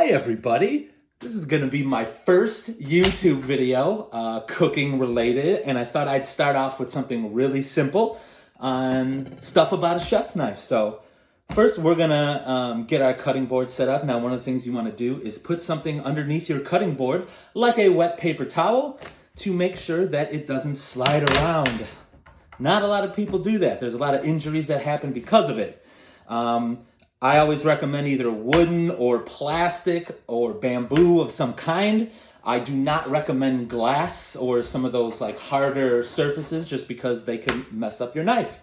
Hi everybody, this is going to be my first YouTube video, cooking related, and I thought I'd start off with something really simple on stuff about a chef knife. So first we're going to get our cutting board set up. Now one of the things you want to do is put something underneath your cutting board, like a wet paper towel, to make sure that it doesn't slide around. Not a lot of people do that. There's a lot of injuries that happen because of it. I always recommend either wooden or plastic or bamboo of some kind. I do not recommend glass or some of those like harder surfaces just because they can mess up your knife.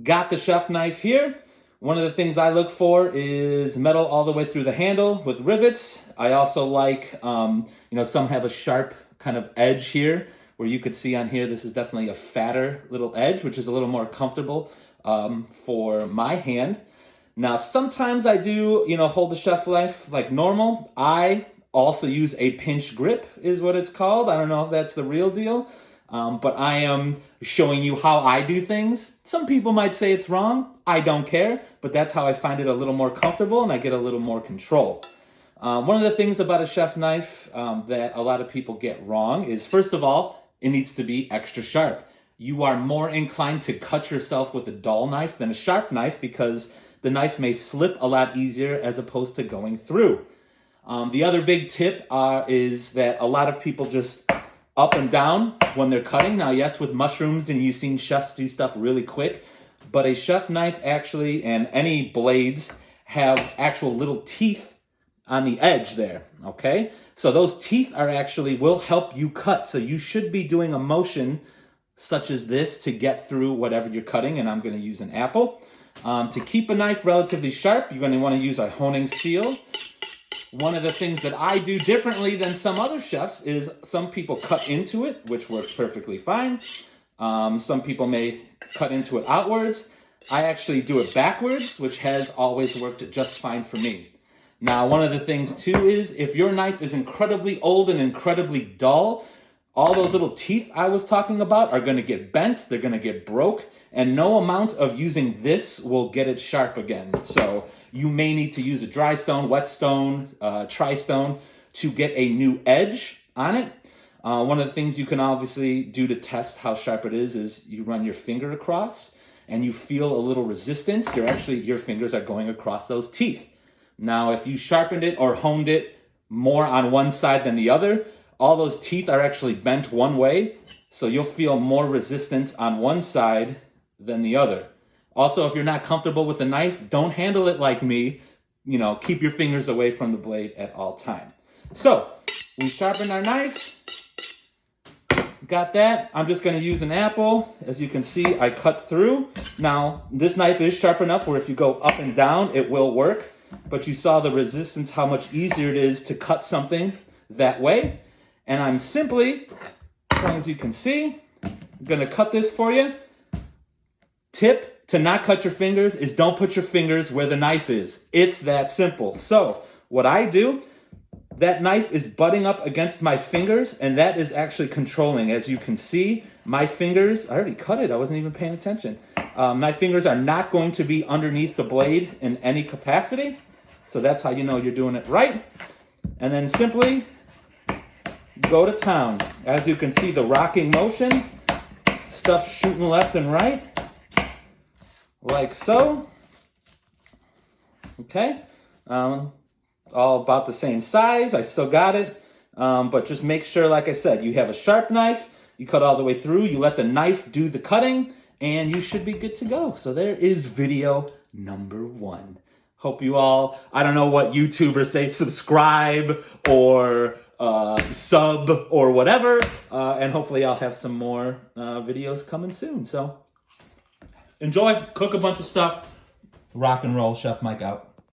Got the chef knife here. One of the things I look for is metal all the way through the handle with rivets. I also like, some have a sharp kind of edge here where you could see on here, this is definitely a fatter little edge, which is a little more comfortable for my hand. Now, sometimes I do, hold the chef knife like normal. I also use a pinch grip is what it's called. I don't know if that's the real deal, but I am showing you how I do things. Some people might say it's wrong. I don't care, but that's how I find it a little more comfortable and I get a little more control. One of the things about a chef knife that a lot of people get wrong is, first of all, it needs to be extra sharp. You are more inclined to cut yourself with a dull knife than a sharp knife because the knife may slip a lot easier as opposed to going through. The other big tip is that a lot of people just up and down when they're cutting. Now, yes, with mushrooms, and you've seen chefs do stuff really quick, but a chef knife actually, and any blades, have actual little teeth on the edge there, okay? So those teeth will help you cut. So you should be doing a motion such as this to get through whatever you're cutting, and I'm gonna use an apple. To keep a knife relatively sharp, you're going to want to use a honing steel. One of the things that I do differently than some other chefs is some people cut into it, which works perfectly fine. Some people may cut into it outwards. I actually do it backwards, which has always worked just fine for me. Now, one of the things too is if your knife is incredibly old and incredibly dull, all those little teeth I was talking about are going to get bent, they're going to get broke, and no amount of using this will get it sharp again. So you may need to use a dry stone, wet stone, tri-stone to get a new edge on it. One of the things you can obviously do to test how sharp it is you run your finger across and you feel a little resistance. Your fingers are going across those teeth. Now, if you sharpened it or honed it more on one side than the other, all those teeth are actually bent one way, so you'll feel more resistance on one side than the other. Also, if you're not comfortable with the knife, don't handle it like me. Keep your fingers away from the blade at all time. So, we sharpened our knife. Got that. I'm just going to use an apple. As you can see, I cut through. Now, this knife is sharp enough where if you go up and down, it will work. But you saw the resistance, how much easier it is to cut something that way. And I'm simply, as long as you can see, I'm going to cut this for you. Tip to not cut your fingers is don't put your fingers where the knife is. It's that simple. So what I do, that knife is butting up against my fingers, and that is actually controlling. As you can see, my fingers, I already cut it. I wasn't even paying attention. My fingers are not going to be underneath the blade in any capacity. So that's how you know you're doing it right. And then simply go to town. As you can see, the rocking motion, stuff shooting left and right, like so. Okay, all about the same size. I still got it, but just make sure, like I said, you have a sharp knife, you cut all the way through, you let the knife do the cutting, and you should be good to go. So there is video number 1. Hope you all, I don't know what YouTubers say, subscribe or sub or whatever, and hopefully I'll have some more videos coming soon. So enjoy, cook a bunch of stuff, rock and roll. Chef Mike out.